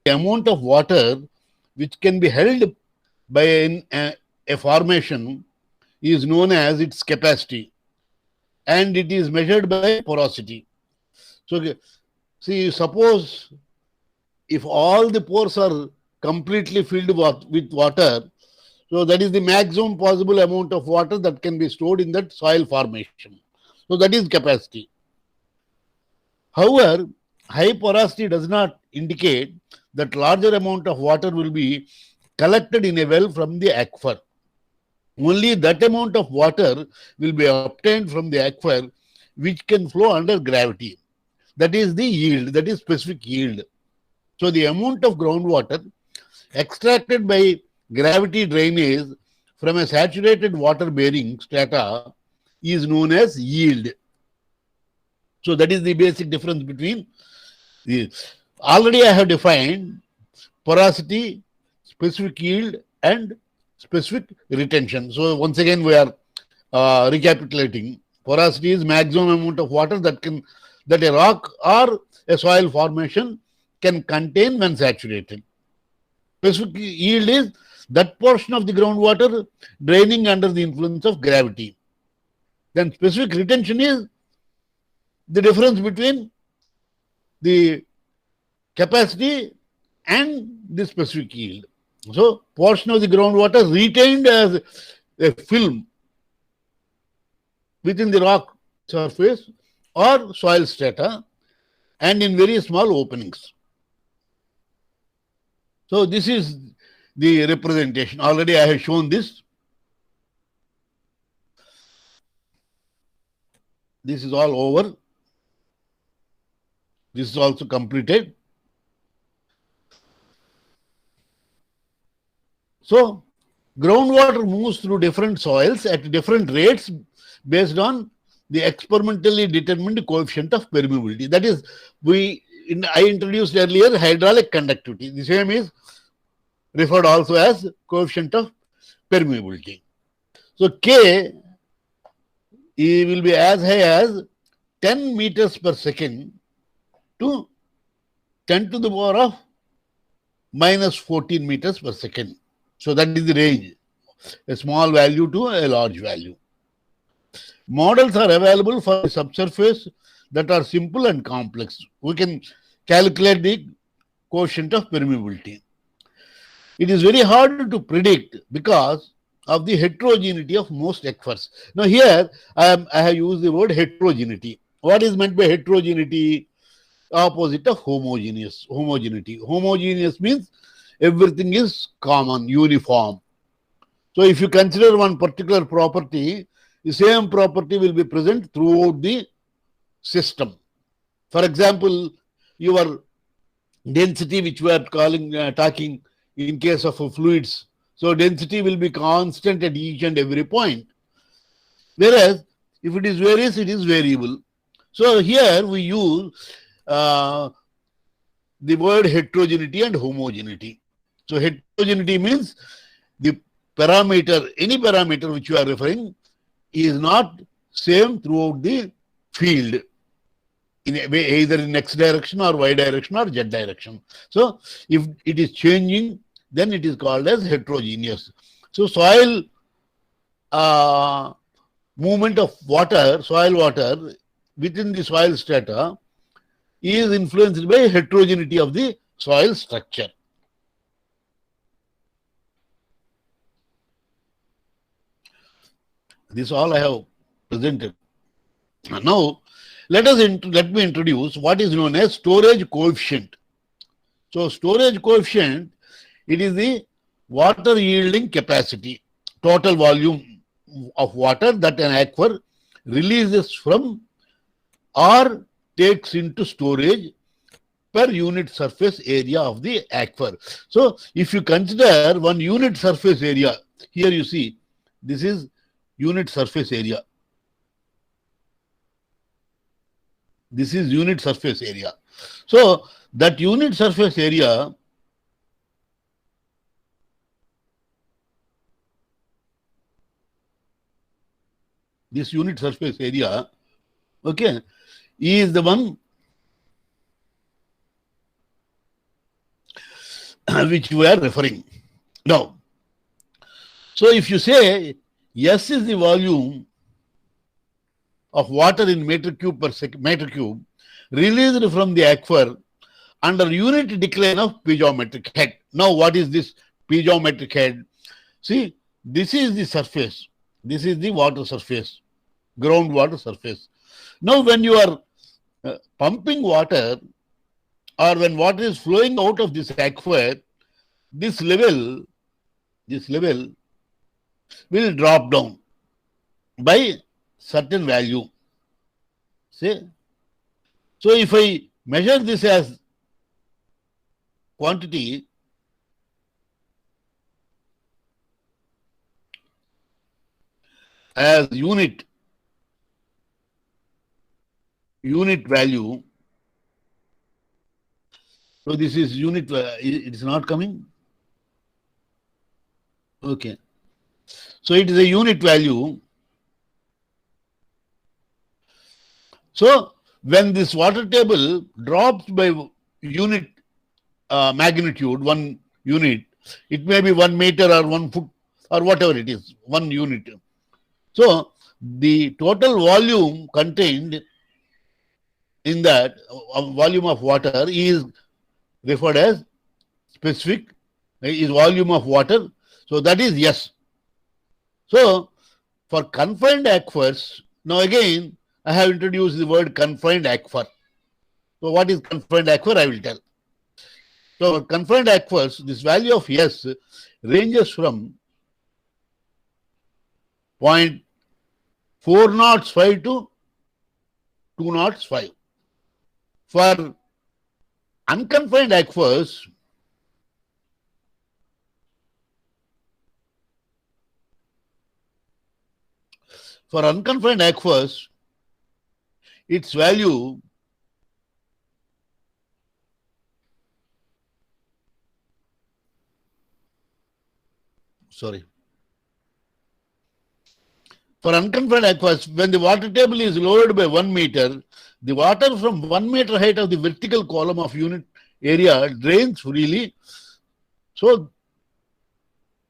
the amount of water which can be held by a formation is known as its capacity, and it is measured by porosity. So, see, suppose if all the pores are completely filled with water, so that is the maximum possible amount of water that can be stored in that soil formation. So that is capacity. However, high porosity does not indicate that larger amount of water will be collected in a well from the aquifer. Only that amount of water will be obtained from the aquifer which can flow under gravity. That is the yield, that is specific yield. So the amount of groundwater extracted by gravity drainage from a saturated water bearing strata is known as yield. So that is the basic difference between the. Already I have defined porosity, specific yield, and specific retention. So once again we are recapitulating. Porosity is maximum amount of water that a rock or a soil formation can contain when saturated. Specific yield is that portion of the groundwater draining under the influence of gravity. Then specific retention is the difference between the capacity and the specific yield. So, portion of the groundwater retained as a film within the rock surface or soil strata and in very small openings. So, this is the representation. Already I have shown this. This is all over. This is also completed. So, groundwater moves through different soils at different rates based on the experimentally determined coefficient of permeability. That is, I introduced earlier hydraulic conductivity. The same is referred also as coefficient of permeability. So, K will be as high as 10 meters per second to 10 to the power of minus 14 meters per second. So that is the range, a small value to a large value. Models are available for the subsurface that are simple and complex. We can calculate the coefficient of permeability. It is very hard to predict because of the heterogeneity of most aquifers. Now here I have used the word heterogeneity. What is meant by heterogeneity? Opposite of homogeneity. Homogeneous means everything is common, uniform. So if you consider one particular property, the same property will be present throughout the system. For example, your density, which we are talking in case of fluids. So density will be constant at each and every point. Whereas if it is varies, it is variable. So here we use the word heterogeneity and homogeneity. So heterogeneity means the parameter, any parameter which you are referring is not same throughout the field, in either in x direction or y direction or z direction. So if it is changing, then it is called as heterogeneous. So soil movement of water, soil water within the soil strata is influenced by heterogeneity of the soil structure. This all I have presented. Now, let me introduce what is known as storage coefficient. So, storage coefficient, it is the water yielding capacity, total volume of water that an aquifer releases from or takes into storage per unit surface area of the aquifer. So, if you consider one unit surface area, here you see this is unit surface area. This is unit surface area. So, that unit surface area this unit surface area, okay, is the one which we are referring. Now, so if you say S is the volume of water in meter cube per meter cube released from the aquifer under unit decline of piezometric head. Now, what is this piezometric head? See, this is the surface. This is the water surface, groundwater surface. Now, when you are pumping water, or when water is flowing out of this aquifer, this level will drop down by certain value. See? So if I measure this as quantity, as unit value, so this is unit, it is not coming. Okay. So it is a unit value. So when this water table drops by unit magnitude, 1 unit, it may be 1 meter or 1 foot or whatever it is, 1 unit. So the total volume contained in that volume of water is referred as specific, is volume of water. So that is S. So for confined aquifers, now again I have introduced the word confined aquifer. So what is confined aquifer? I will tell. So for confined aquifers, this value of S ranges from 0.405 to 205. For unconfined aquifers, its value for unconfined aquifers, when the water table is lowered by 1 meter, the water from 1 meter height of the vertical column of unit area drains freely. So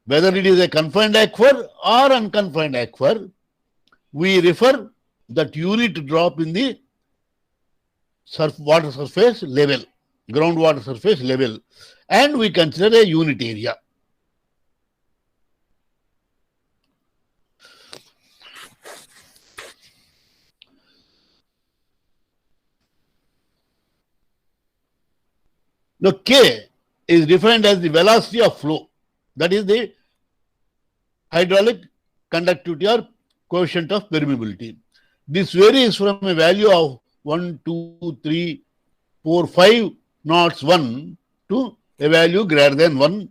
whether it is a confined aquifer or unconfined aquifer, we refer that unit drop in the water surface level, groundwater surface level, and we consider a unit area. Now, K is defined as the velocity of flow. That is the hydraulic conductivity or coefficient of permeability. This varies from a value of 1, 2, 3, 4, 5 knots 1 to a value greater than 1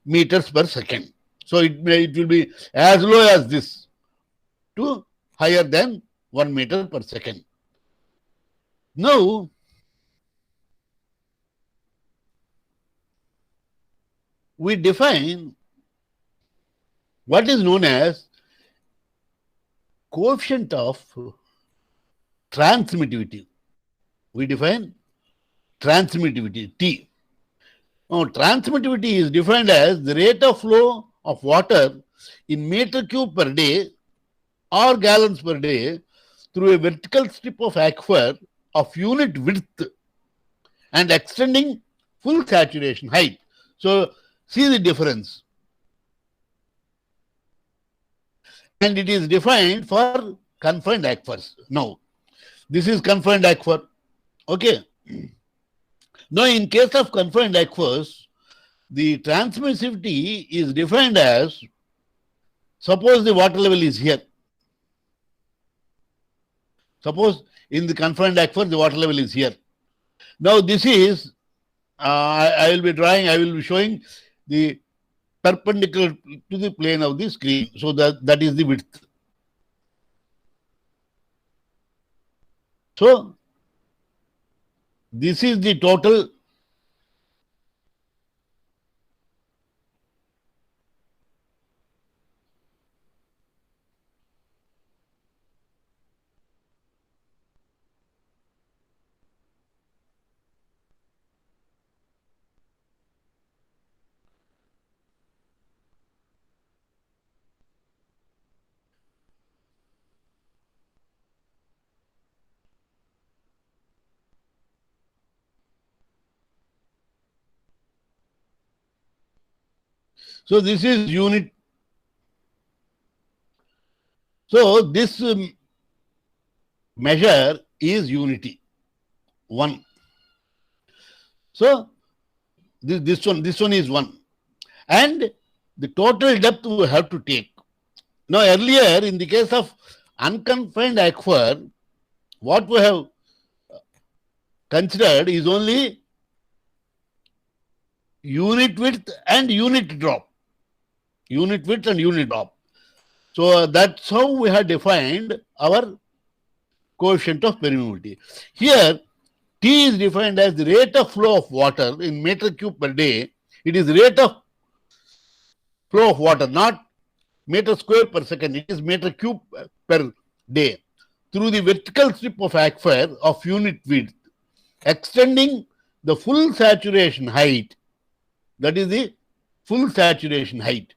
meters per second. So it will be as low as this to higher than 1 meter per second. Now, we define what is known as coefficient of transmittivity. We define transmittivity, T. Now, transmittivity is defined as the rate of flow of water in meter cube per day or gallons per day through a vertical strip of aquifer of unit width and extending full saturation height. So, see the difference. And it is defined for confined aquifers. Now, this is confined aquifer. Okay. Now, in case of confined aquifers, the transmissivity is defined as, suppose the water level is here. Suppose in the confined aquifer, the water level is here. Now, this is, I will be showing the perpendicular to the plane of the screen. So that is the width. So this is the total So this is unit. So this measure is unity 1. So this one is 1, and the total depth we have to take. Now earlier in the case of unconfined aquifer, what we have considered is only unit width and unit drop. Unit width and unit drop. So that's how we have defined our coefficient of permeability. Here, T is defined as the rate of flow of water in meter cube per day. It is rate of flow of water, not meter square per second. It is meter cube per day through the vertical strip of aquifer of unit width, extending the full saturation height. That is the full saturation height.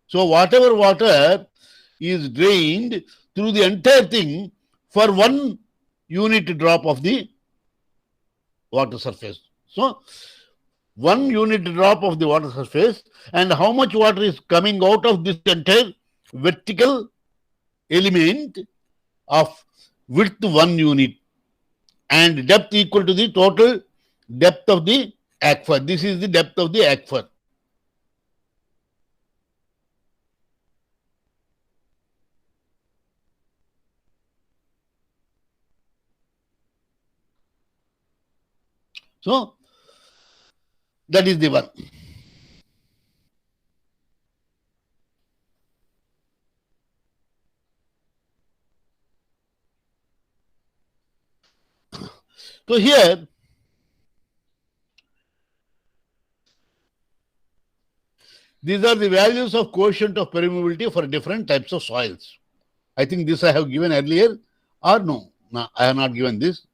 So whatever water is drained through the entire thing for 1 unit drop of the water surface. So 1 unit drop of the water surface, and how much water is coming out of this entire vertical element of width 1 unit and depth equal to the total depth of the aquifer. This is the depth of the aquifer. So that is the one. So here these are the values of coefficient of permeability for different types of soils. I think this I have given earlier, or no? No, I have not given this.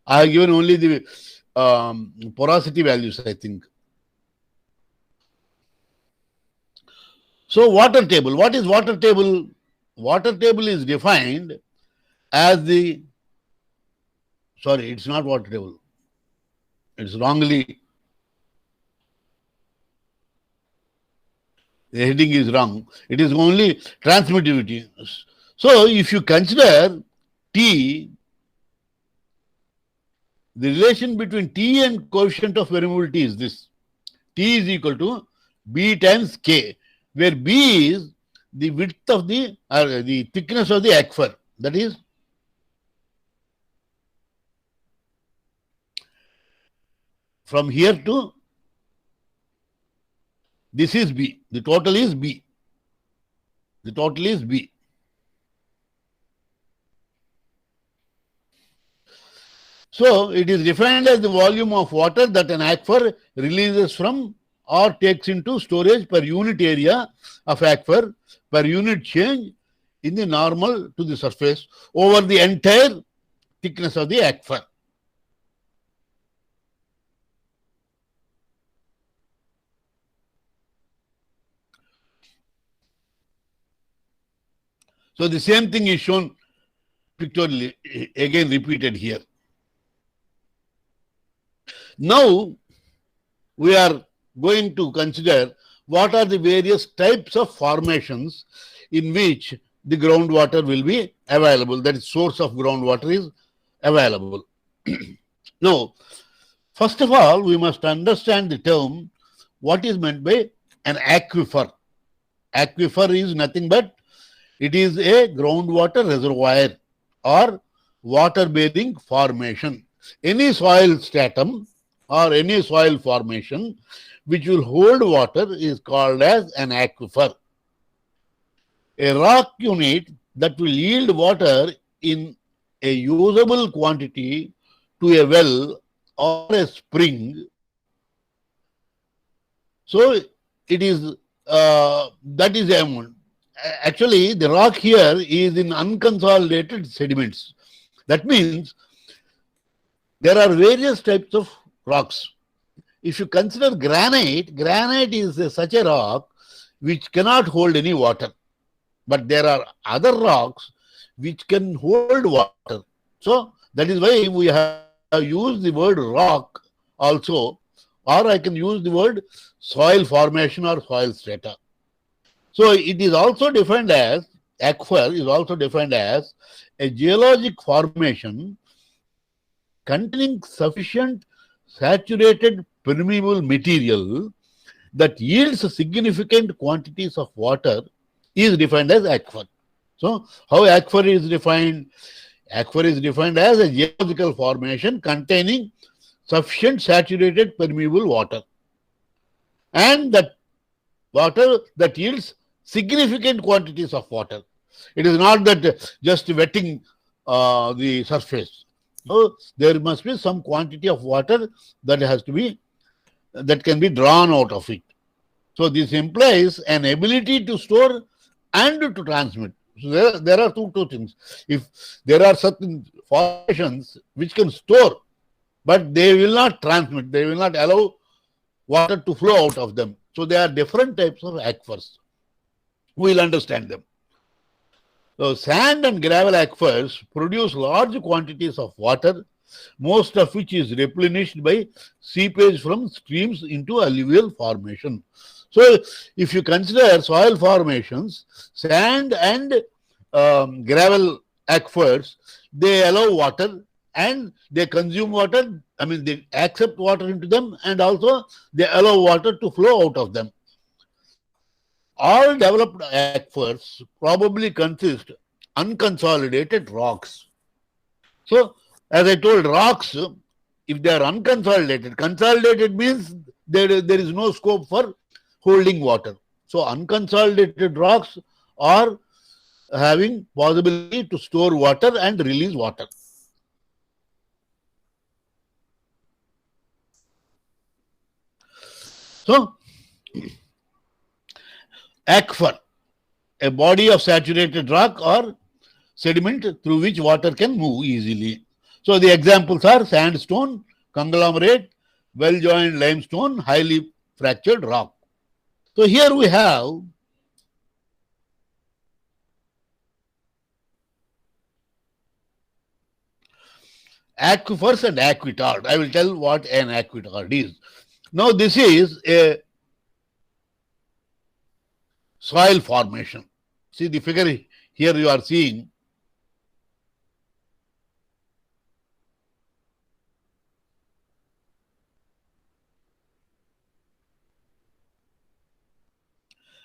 I have given only the porosity values, I think. So water table. What is water table? Water table is defined as the, sorry, it's not water table. It's wrongly, the heading is wrong. It is only transmittivity. So if you consider T, the relation between T and coefficient of permeability is this. T is equal to B times K, where B is the width of the thickness of the aquifer. That is from here to this is B. The total is B. The total is B. So it is defined as the volume of water that an aquifer releases from or takes into storage per unit area of aquifer per unit change in the normal to the surface over the entire thickness of the aquifer. So the same thing is shown pictorially, again repeated here. Now we are going to consider what are the various types of formations in which the groundwater will be available. That is, source of groundwater is available. Now, first of all, we must understand the term what is meant by an aquifer. Aquifer is nothing but it is a groundwater reservoir or water-bathing formation. Any soil stratum or any soil formation which will hold water is called as an aquifer. A rock unit that will yield water in a usable quantity to a well or a spring. So it is that is the amount. Actually, the rock here is in unconsolidated sediments. That means there are various types of rocks. If you consider granite, granite is such a rock which cannot hold any water. But there are other rocks which can hold water. So that is why we have used the word rock also or I can use the word soil formation or soil strata. So it is also defined as, aquifer is also defined as a geologic formation containing sufficient saturated permeable material that yields significant quantities of water is defined as aquifer. So how aquifer is defined? Aquifer is defined as a geological formation containing sufficient saturated permeable water, and that water that yields significant quantities of water. It is not that just wetting the surface. So there must be some quantity of water that can be drawn out of it. So this implies an ability to store and to transmit. So there are two things. If there are certain formations which can store, but they will not transmit, they will not allow water to flow out of them. So there are different types of aquifers. We will understand them. So sand and gravel aquifers produce large quantities of water, most of which is replenished by seepage from streams into alluvial formation. So if you consider soil formations, sand and gravel aquifers, they allow water and they consume water. I mean, they accept water into them, and also they allow water to flow out of them. All developed aquifers probably consist unconsolidated rocks. So, as I told, rocks, if they are unconsolidated, consolidated means there is no scope for holding water. So, unconsolidated rocks are having possibility to store water and release water. So, aquifer, a body of saturated rock or sediment through which water can move easily. So the examples are sandstone, conglomerate, well-joined limestone, highly fractured rock. So here we have aquifers and aquitard. I will tell what an aquitard is. Now this is a soil formation. See the figure here you are seeing.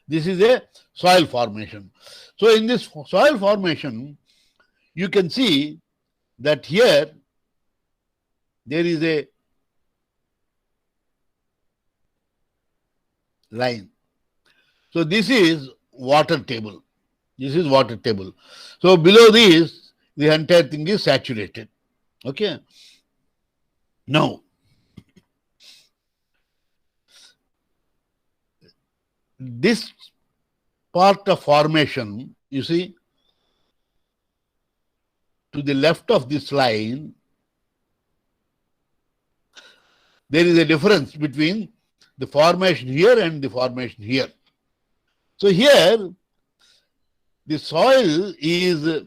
This is a soil formation. So in this soil formation, you can see that here there is a line. So this is water table. This is water table. So below this, the entire thing is saturated. Okay. Now, this part of formation, you see, to the left of this line, there is a difference between the formation here and the formation here. So here, the soil is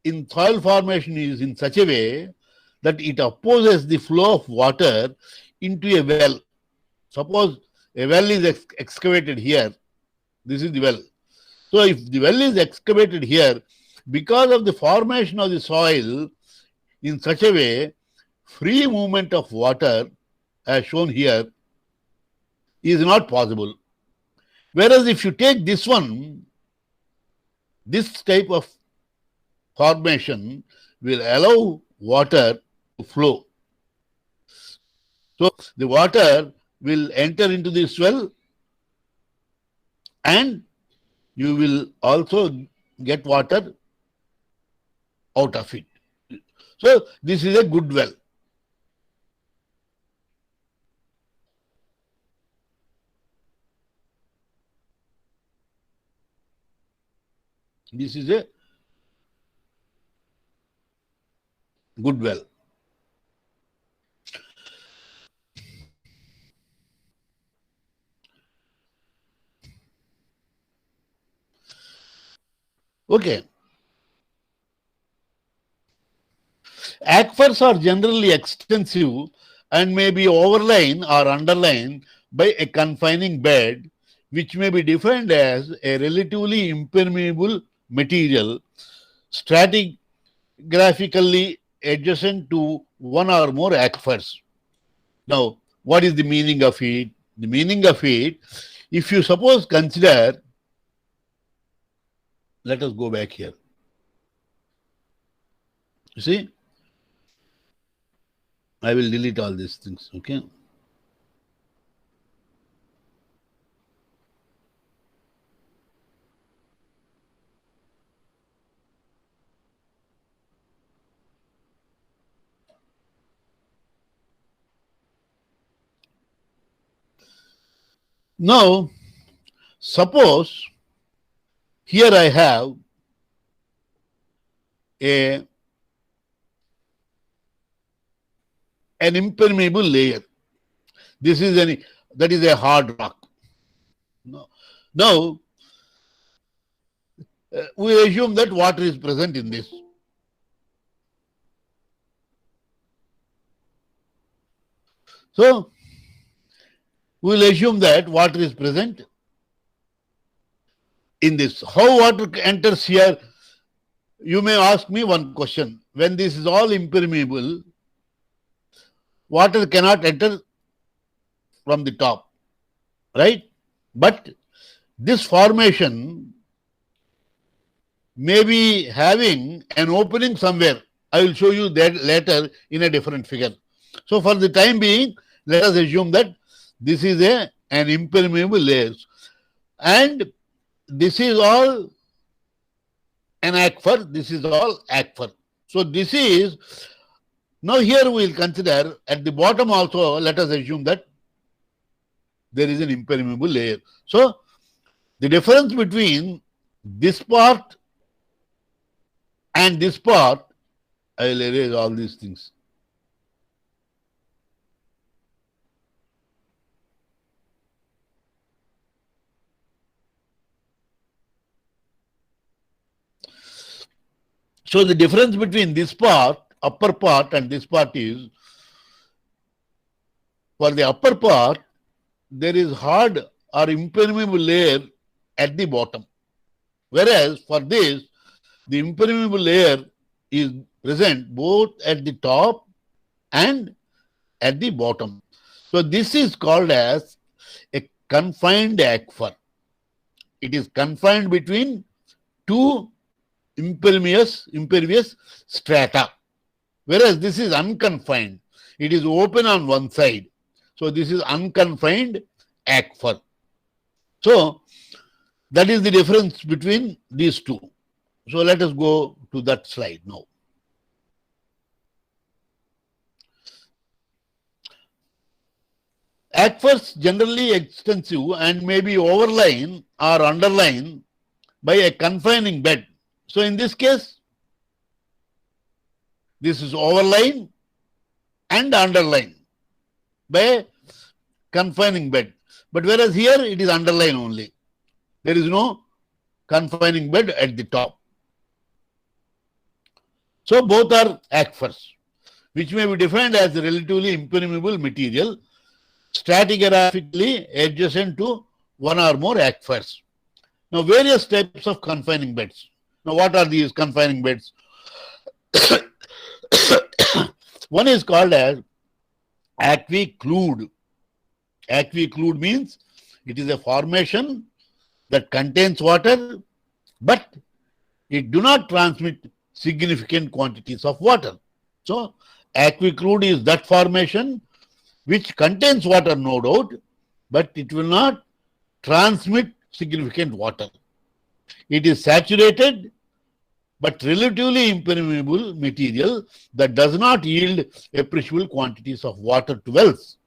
in soil formation is in such a way that it opposes the flow of water into a well. Suppose a well is excavated here. This is the well. So if the well is excavated here, because of the formation of the soil in such a way, free movement of water, as shown here, is not possible. Whereas if you take this one, this type of formation will allow water to flow. So the water will enter into this well and you will also get water out of it. So this is a good well. This is a good well. Okay. Aquifers are generally extensive and may be overlain or underlain by a confining bed, which may be defined as a relatively impermeable material stratigraphically adjacent to one or more aquifers. Now, what is the meaning of it? The meaning of it, if you suppose consider, let us go back here. You see, I will delete all these things, okay? Now, suppose here I have an impermeable layer. This is that is a hard rock. Now, we assume that water is present in this. So, we will assume that water is present in this. How water enters here? You may ask me one question. When this is all impermeable, water cannot enter from the top, right? But this formation may be having an opening somewhere. I will show you that later in a different figure. So for the time being, let us assume that this is an impermeable layer, and this is all an aquifer. This is all aquifer. So this is, now here we will consider at the bottom also, let us assume that there is an impermeable layer. So the difference between this part and this part, I will erase all these things. So the difference between this part, upper part, and this part is, for the upper part, there is hard or impermeable layer at the bottom. Whereas for this, the impermeable layer is present both at the top and at the bottom. So this is called as a confined aquifer. It is confined between two impervious strata, whereas this is unconfined. It is open on one side. So this is unconfined aquifer. So that is the difference between these two. So let us go to that slide now. Aquifers generally extensive and may be overlain or underlain by a confining bed. So in this case, this is overlain and underlain by a confining bed. But whereas here it is underlain only. There is no confining bed at the top. So both are aquifers, which may be defined as a relatively impermeable material stratigraphically adjacent to one or more aquifers. Now, various types of confining beds. Now, what are these confining beds? One is called as aquiclude. Aquiclude means it is a formation that contains water, but it do not transmit significant quantities of water. So, aquiclude is that formation which contains water, no doubt, but it will not transmit significant water. It is saturated but relatively impermeable material that does not yield appreciable quantities of water to wells.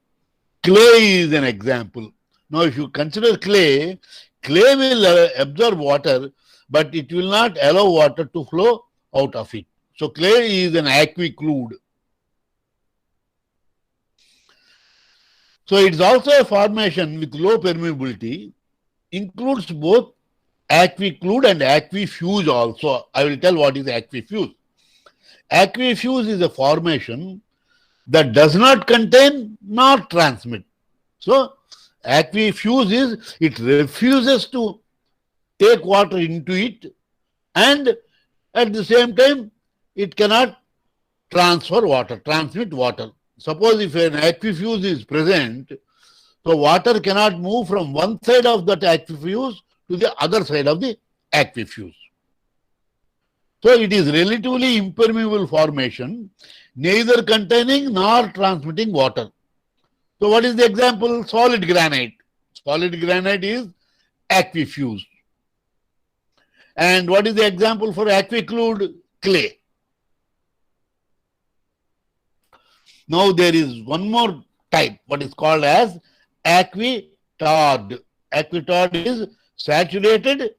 Clay is an example. Now, if you consider clay, clay will absorb water, but it will not allow water to flow out of it. So, clay is an aquiclude. So, it is also a formation with low permeability, includes both aquiclude and aquifuse also. I will tell what is aquifuse. Aquifuse is a formation that does not contain nor transmit. So, aquifuse is it refuses to take water into it, and at the same time it cannot transmit water. Suppose if an aquifuse is present, so water cannot move from one side of that aquifuse to the other side of the aquifuse. So it is relatively impermeable formation, neither containing nor transmitting water. So what is the example? Solid granite. Solid granite is aquifuse. And what is the example for aquiclude? Clay. Now there is one more type, what is called as aquitard. Aquitard is saturated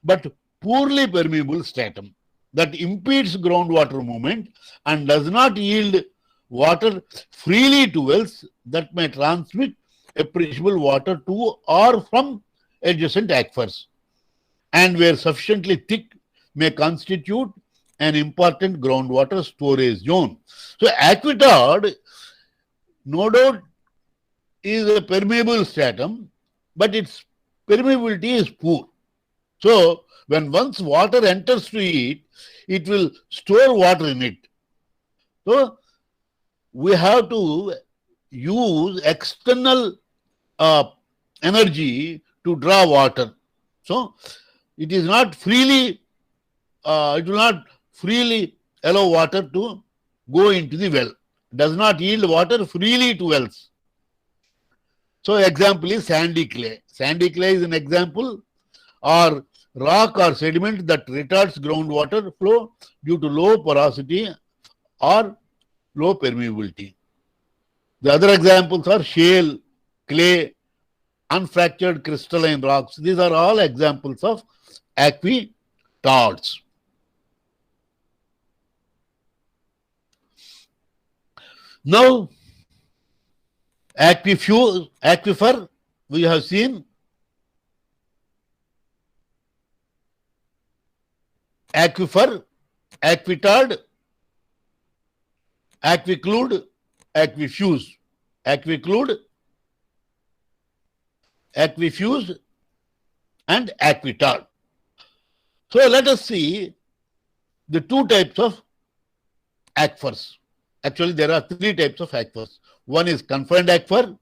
but poorly permeable stratum that impedes groundwater movement and does not yield water freely to wells that may transmit appreciable water to or from adjacent aquifers, and where sufficiently thick may constitute an important groundwater storage zone. So aquitard, no doubt, is a permeable stratum, but its permeability is poor. So when once water enters to it, it will store water in it. So we have to use external energy to draw water. So it is not freely, it will not freely allow water to go into the well. It does not yield water freely to wells. So example is sandy clay. Sandy clay is an example, or rock or sediment that retards groundwater flow due to low porosity or low permeability. The other examples are shale, clay, unfractured crystalline rocks. These are all examples of aquitards. Now, aquifer, we have seen. Aquifer, aquitard, aquiclude, aquifuse. Aquiclude, aquifuse, and aquitard. So let us see the two types of aquifers. Actually, there are three types of aquifers. One is confined aquifer,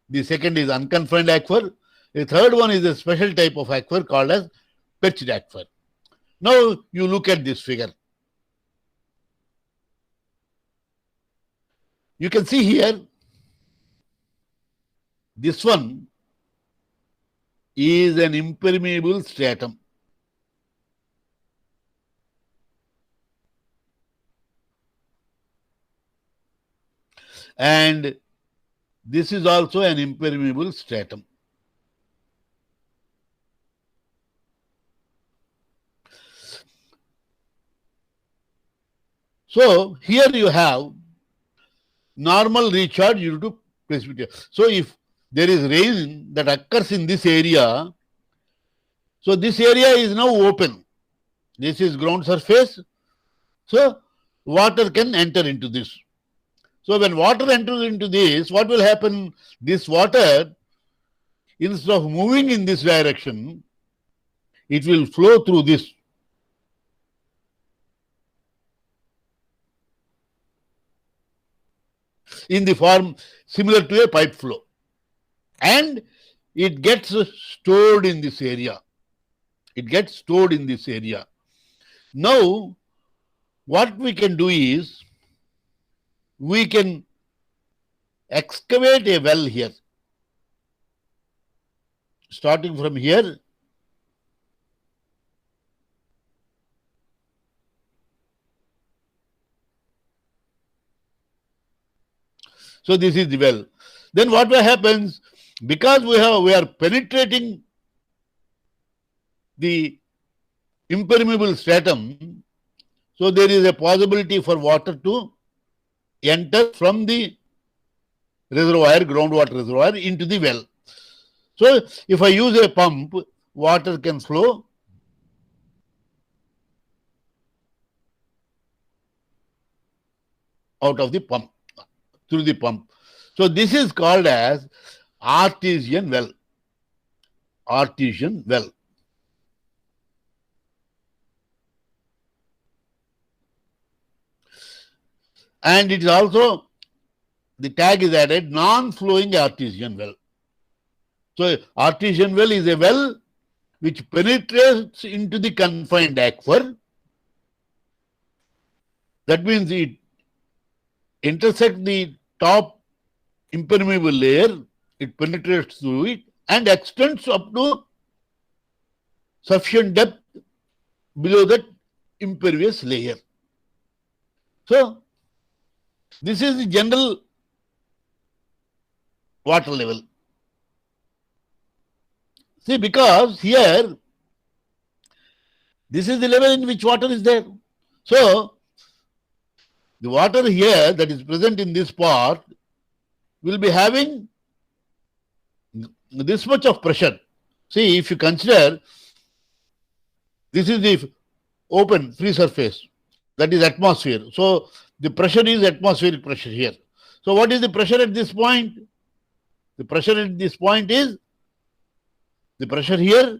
the second is unconfined aquifer, the third one is a special type of aquifer called as perched aquifer. Now you look at this figure. You can see here, this one is an impermeable stratum. And this is also an impermeable stratum. So here you have normal recharge due to precipitation. So if there is rain that occurs in this area, so this area is now open. This is ground surface. So water can enter into this. So when water enters into this, what will happen? This water, instead of moving in this direction, it will flow through this. In the form similar to a pipe flow. And it gets stored in this area. It gets stored in this area. Now, what we can do is, we can excavate a well here. Starting from here, so this is the well. Then what happens? Because we are penetrating the impermeable stratum, so there is a possibility for water to enter from the reservoir, groundwater reservoir, into the well. So if I use a pump, water can flow out of the pump. through the pump. So this is called as artesian well. Artesian well. And it is also, the tag is added, non-flowing artesian well. So artesian well is a well which penetrates into the confined aquifer. That means it intersects the top impermeable layer, it penetrates through it and extends up to sufficient depth below that impervious layer. So this is the general water level. See, because here, this is the level in which water is there. So, the water here that is present in this part will be having this much of pressure. See, if you consider, this is the open, free surface, that is atmosphere. So, the pressure is atmospheric pressure here. So, what is the pressure at this point? The pressure at this point is the pressure here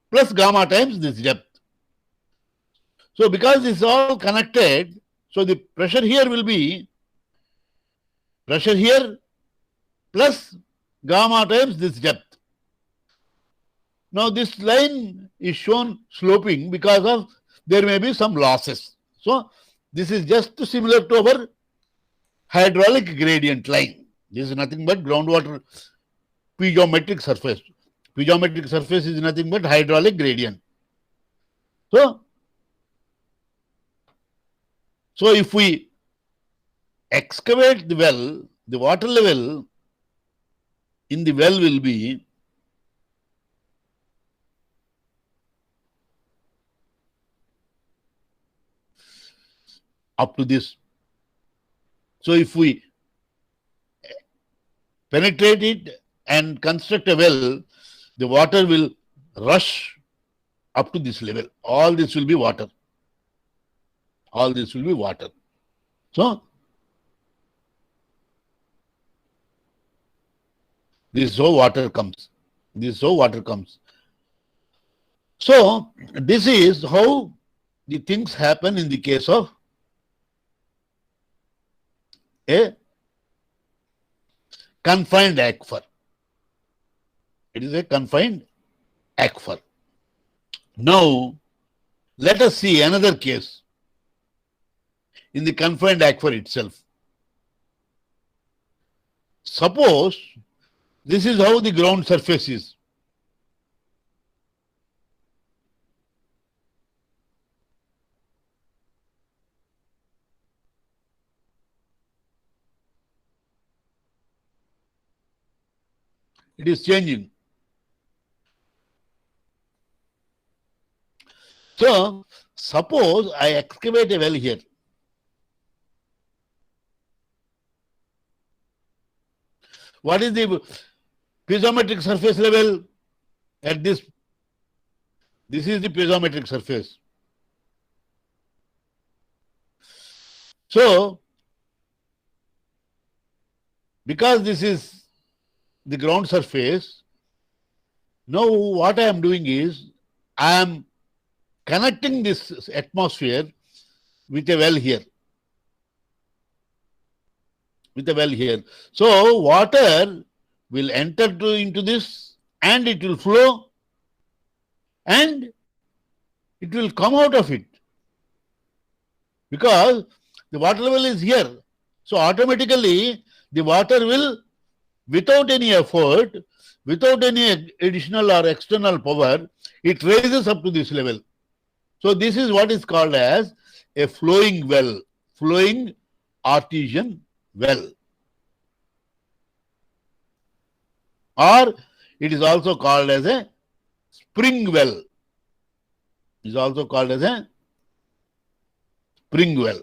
plus gamma times this depth. So because this is all connected, so the pressure here will be pressure here plus gamma times this depth. Now this line is shown sloping because of there may be some losses. So this is just similar to our hydraulic gradient line. This is nothing but groundwater piezometric surface. Piezometric surface is nothing but hydraulic gradient. So if we excavate the well, the water level in the well will be up to this. So if we penetrate it and construct a well, the water will rush up to this level. All this will be water. All this will be water. So this is how water comes. This is how water comes. So this is how the things happen in the case of a confined aquifer. It is a confined aquifer. Now, let us see another case in the confined aquifer itself. Suppose this is how the ground surface is. It is changing. So, suppose I excavate a well here. What is the piezometric surface level at this? This is the piezometric surface. So, because this is the ground surface, now what I am doing is I am connecting this atmosphere with a well here. With a well here. So water will enter into this and it will flow and it will come out of it. Because the water level is here. So automatically the water will, without any effort, without any additional or external power, it raises up to this level. So this is what is called as a flowing well, flowing artesian well. Or it is also called as a spring well. It is also called as a spring well.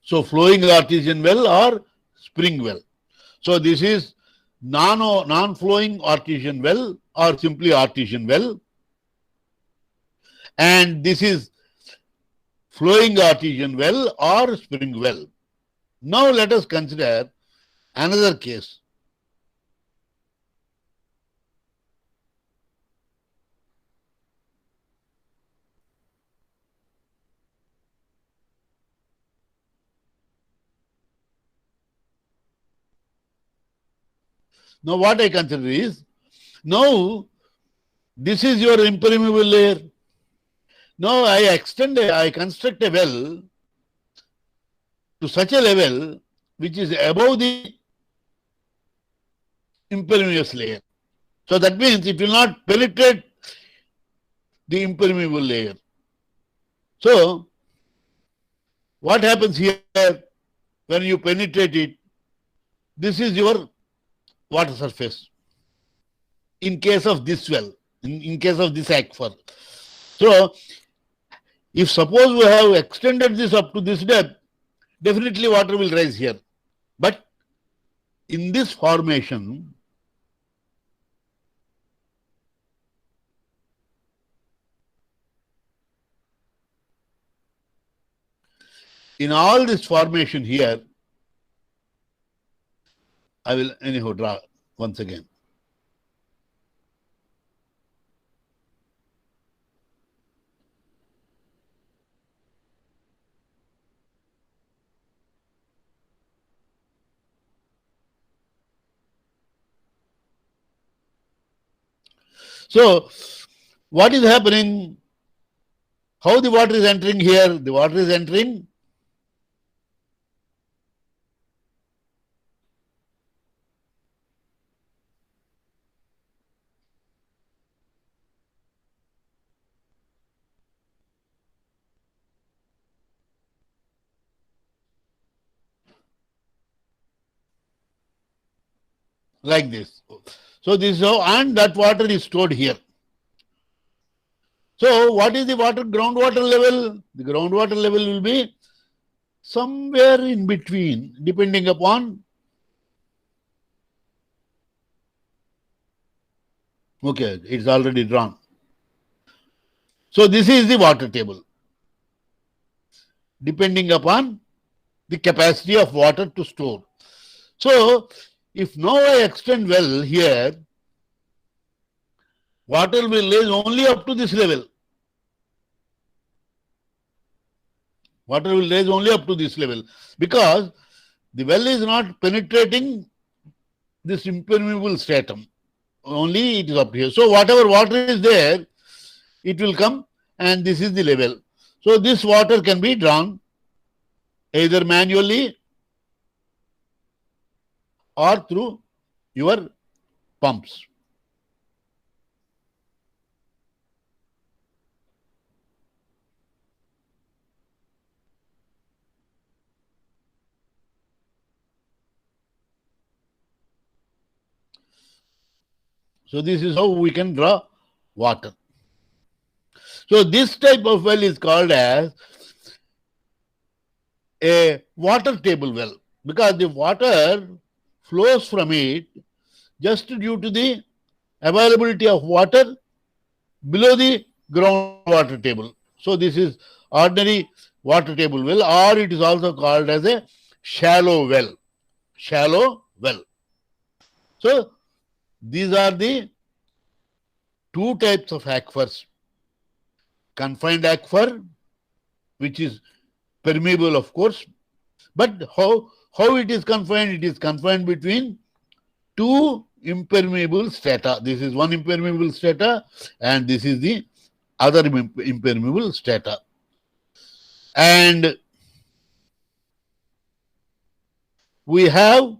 So flowing artesian well or spring well. So this is non-flowing artesian well or simply artesian well. And this is flowing artesian well or spring well. Now let us consider another case. Now what I consider is, now this is your impermeable layer. Now I construct a well to such a level which is above the impermeable layer. So that means it will not penetrate the impermeable layer. So what happens here when you penetrate it? This is your water surface in case of this well, in case of this aquifer. So if suppose we have extended this up to this depth, definitely water will rise here. But in this formation, in all this formation here, I will anyhow draw once again. So what is happening? How the water is entering here? The water is entering like this. So this is how, and that water is stored here. So what is the groundwater level? The groundwater level will be somewhere in between, depending upon, okay, it's already drawn. So this is the water table, depending upon the capacity of water to store. So if now I extend well here, water will rise only up to this level. Water will rise only up to this level because the well is not penetrating this impermeable stratum. Only it is up here. So whatever water is there, it will come, and this is the level. So this water can be drawn either manually or through your pumps. So this is how we can draw water. So this type of well is called as a water table well, because the water flows from it just due to the availability of water below the groundwater table. So this is ordinary water table well, or it is also called as a shallow well. Shallow well. So these are the two types of aquifers. Confined aquifer, which is permeable, of course, but how it is confined? It is confined between two impermeable strata. This is one impermeable strata, and this is the other impermeable strata. And we have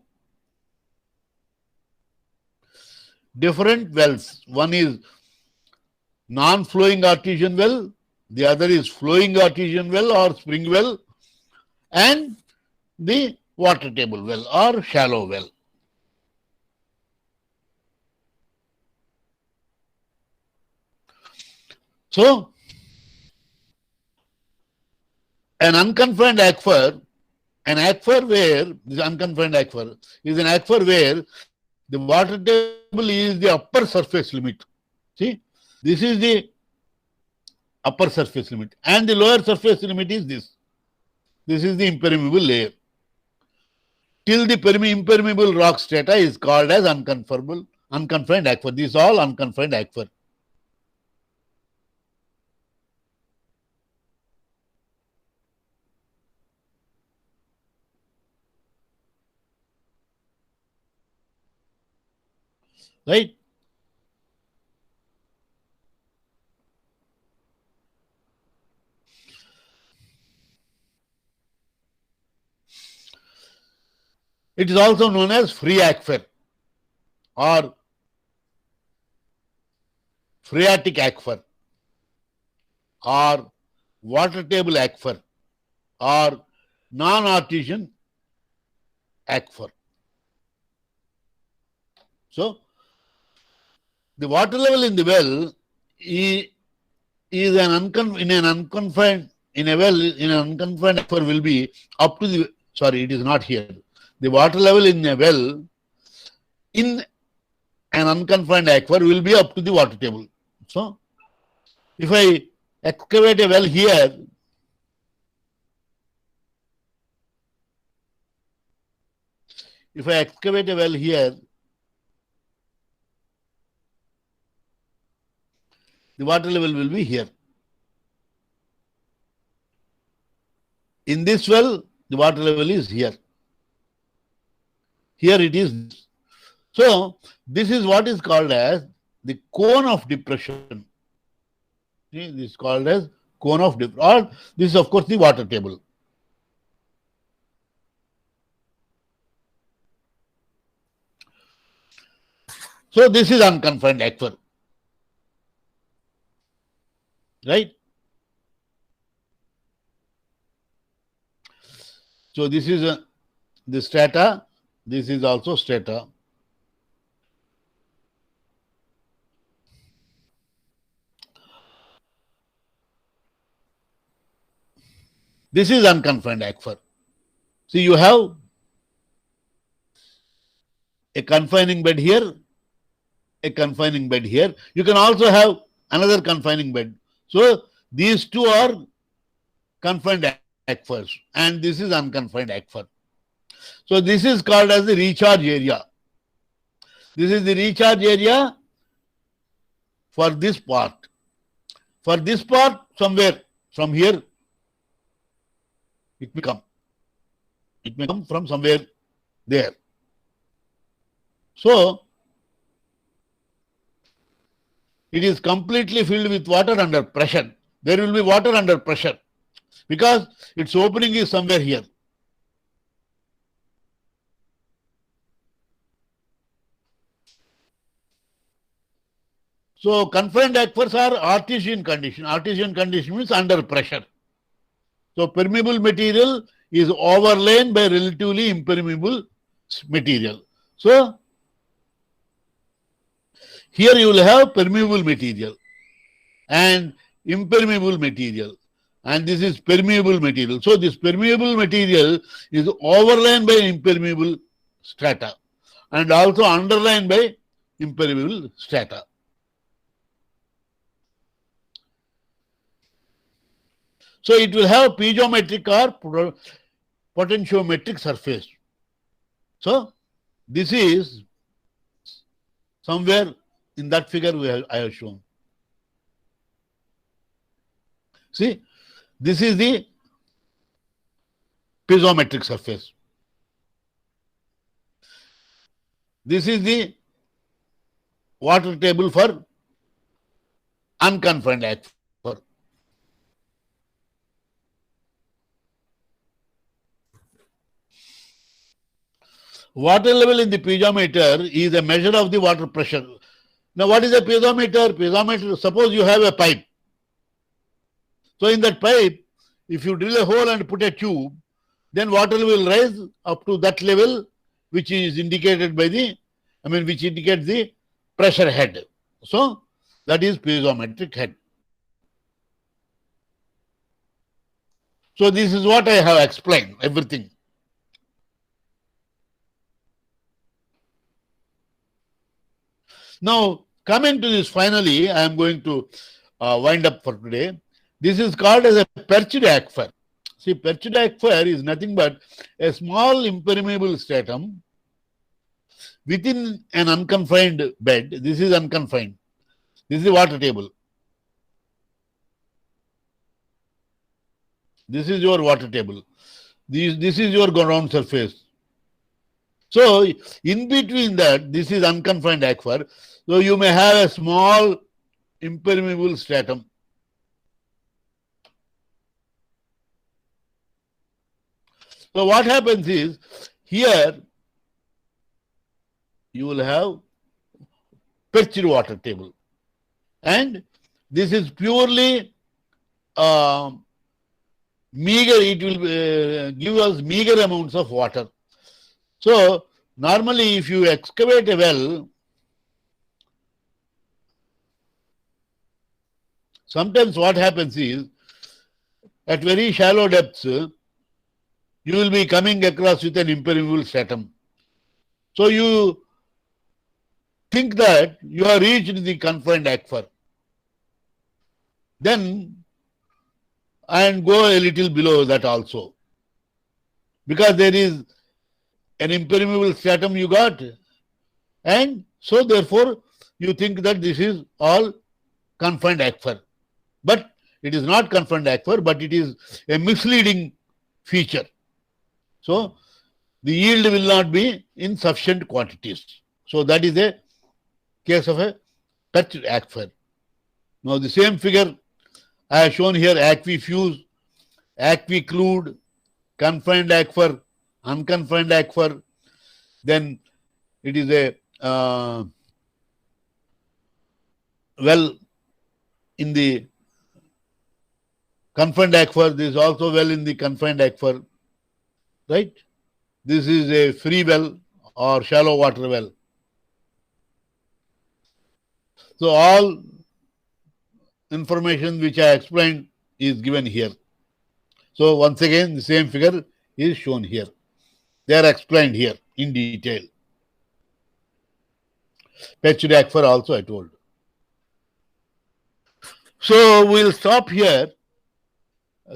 different wells. One is non-flowing artesian well, the other is flowing artesian well or spring well, and the water table well or shallow well. So an unconfined aquifer, an aquifer where this unconfined aquifer is an aquifer where the water table is the upper surface limit. See, this is the upper surface limit, and the lower surface limit is this. This is the impermeable layer. till the impermeable rock strata is called as unconfined aquifer. These are all unconfined aquifer. Right? It is also known as free aquifer or phreatic aquifer or water table aquifer or non-artesian aquifer. So, the water level in the well is in an unconfined aquifer will be up to the, sorry, it is not here. The water level in a well in an unconfined aquifer will be up to the water table. So, if I excavate a well here, the water level will be here. In this well, the water level is here. Here it is. So, this is what is called as the cone of depression. See, this is called as cone of depression. Or this is, of course, the water table. So, this is unconfined aquifer. Right? So, this is the strata. This is also strata. This is unconfined aquifer. See, you have a confining bed here, a confining bed here. You can also have another confining bed. So, these two are confined aquifers and this is unconfined aquifer. So, this is called as the recharge area. This is the recharge area for this part. For this part, somewhere from here, it may come. It may come from somewhere there. So, it is completely filled with water under pressure. There will be water under pressure because its opening is somewhere here. So, confined aquifers are artesian condition. Artesian condition means under pressure. So, permeable material is overlain by relatively impermeable material. So, here you will have permeable material and impermeable material, and this is permeable material. So, this permeable material is overlain by impermeable strata and also underlain by impermeable strata. So, it will have piezometric or potentiometric surface. So, this is somewhere in that figure I have shown. See, this is the piezometric surface. This is the water table for unconfined aquifer. Water level in the piezometer is a measure of the water pressure. Now, what is a piezometer? Piezometer, suppose you have a pipe. So, in that pipe, if you drill a hole and put a tube, then water will rise up to that level, which is indicated by which indicates the pressure head. So, that is piezometric head. So, this is what I have explained, everything. Now, coming to this, finally, I am going to wind up for today. This is called as a perched aquifer. See, perched aquifer is nothing but a small impermeable stratum within an unconfined bed. This is unconfined. This is the water table. This is your water table. This is your ground surface. So, in between that, this is unconfined aquifer. So, you may have a small impermeable stratum. So, what happens is, here you will have perched water table. And this is purely meager, it will give us meager amounts of water. So, normally if you excavate a well, sometimes what happens is, at very shallow depths, you will be coming across with an impermeable stratum. So, you think that you have reached the confined aquifer. Then, and go a little below that also. Because there is an impermeable stratum you got, and so therefore you think that this is all confined aquifer. But it is not confined aquifer, but it is a misleading feature. So the yield will not be in sufficient quantities. So that is a case of a perched aquifer. Now the same figure I have shown here: aquifuse, aquiclude, confined aquifer, unconfined aquifer. Then it is a well in the confined aquifer. This is also well in the confined aquifer, right? This is a free well or shallow water well. So all information which I explained is given here. So once again, the same figure is shown here. They are explained here in detail. Perched aquifer also I told. So we'll stop here.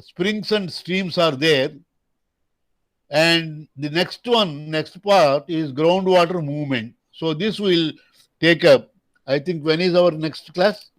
Springs and streams are there. And the next part is groundwater movement. So this will take up, I think, when is our next class?